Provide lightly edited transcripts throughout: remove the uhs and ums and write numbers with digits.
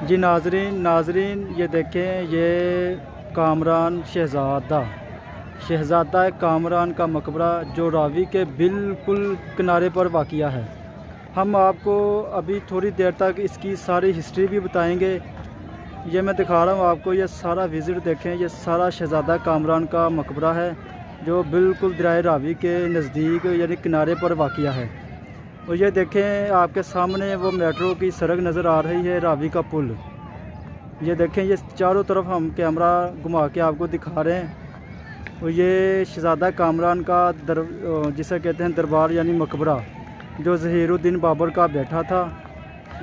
जी नाजरीन ये देखें, ये कामरान शहज़ादा कामरान का मकबरा जो रावी के बिल्कुल किनारे पर वाक़िया है। हम आपको अभी थोड़ी देर तक इसकी सारी हिस्ट्री भी बताएंगे। ये मैं दिखा रहा हूँ आपको, ये सारा विज़िट देखें, ये सारा शहज़ादा कामरान का मकबरा है जो बिल्कुल दरिया रावी के नज़दीक यानी किनारे पर वाक़िया है। और ये देखें आपके सामने वो मेट्रो की सड़क नज़र आ रही है, रावी का पुल। ये देखें, ये चारों तरफ हम कैमरा घुमा के आपको दिखा रहे हैं। और ये शहज़ादा कामरान का जिसे कहते हैं दरबार यानी मकबरा, जो ज़हीरुद्दीन बाबर का बैठा था,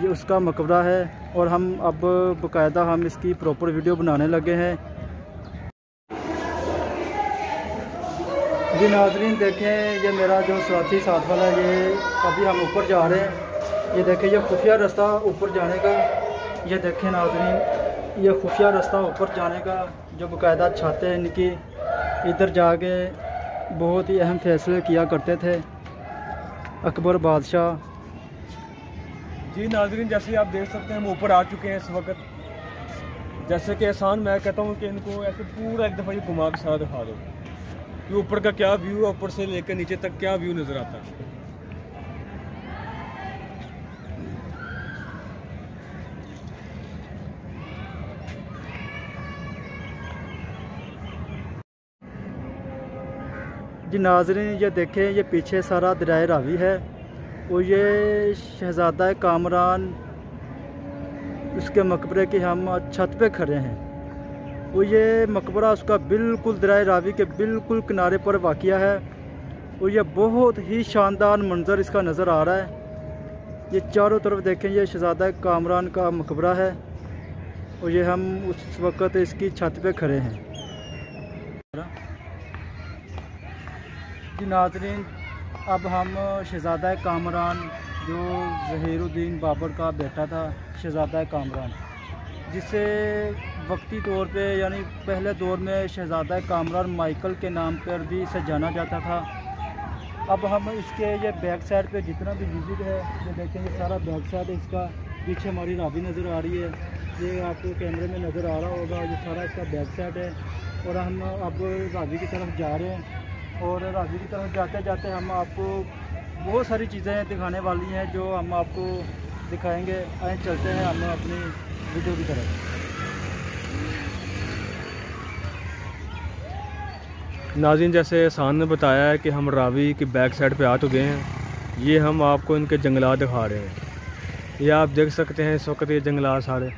ये उसका मकबरा है। और हम अब बाकायदा हम इसकी प्रॉपर वीडियो बनाने लगे हैं। जी नाज़रीन देखें, ये मेरा जो साथी साथ वाला, ये अभी हम ऊपर जा रहे हैं। ये देखें, ये खुफिया रास्ता ऊपर जाने का। ये देखें नाज़रीन, ये खुफिया रास्ता ऊपर जाने का जो बाकायदा छाते हैं इनकी। इधर जाके बहुत ही अहम फैसले किया करते थे अकबर बादशाह। जी नाज़रीन, जैसे आप देख सकते हैं हम ऊपर आ चुके हैं इस वक्त। जैसे कि एहसान, मैं कहता हूँ कि इनको ऐसे पूरा एक दफ़ा ये घुमा के सारा दिखा दो कि ऊपर का क्या व्यू है, ऊपर से लेकर नीचे तक क्या व्यू नज़र आता है। जी नाज़रीन ये देखें, ये पीछे सारा दरिया रावी है और ये शहज़ादा कामरान उसके मकबरे की हम छत पे खड़े हैं। और ये मकबरा उसका बिल्कुल दरिया रावी के बिल्कुल किनारे पर वाक़िया है। और ये बहुत ही शानदार मंज़र इसका नज़र आ रहा है। ये चारों तरफ देखें, ये शहज़ादा कामरान का मकबरा है और ये हम उस वक़्त इसकी छत पे खड़े हैं। जी नाज़रीन, अब हम शहज़ादा कामरान जो ज़हीरुद्दीन बाबर का बेटा था, शहज़ादा कामरान, जिसे वक्ती तौर पे यानी पहले दौर में शहज़ादा कामरान माइकल के नाम पर भी इसे जाना जाता था। अब हम इसके ये बैक साइड पे जितना भी विजिट है, ये देखें, ये सारा बैक साइड है इसका। पीछे हमारी रावी नज़र आ रही है, ये आपको कैमरे में नज़र आ रहा होगा, ये सारा इसका बैक साइड है। और हम अब रावी की तरफ जा रहे हैं और रावी की तरफ जाते जाते हम आपको बहुत सारी चीज़ें दिखाने वाली हैं जो हम आपको दिखाएंगे। आए चलते हैं हम अपनी वीडियो की तरफ। नाज़रीन, जैसे एहसान ने बताया है कि हम रावी की बैक साइड पे आ चुके हैं। ये हम आपको इनके जंगलात दिखा रहे हैं। ये आप देख सकते हैं इस वक्त ये जंगलात सारे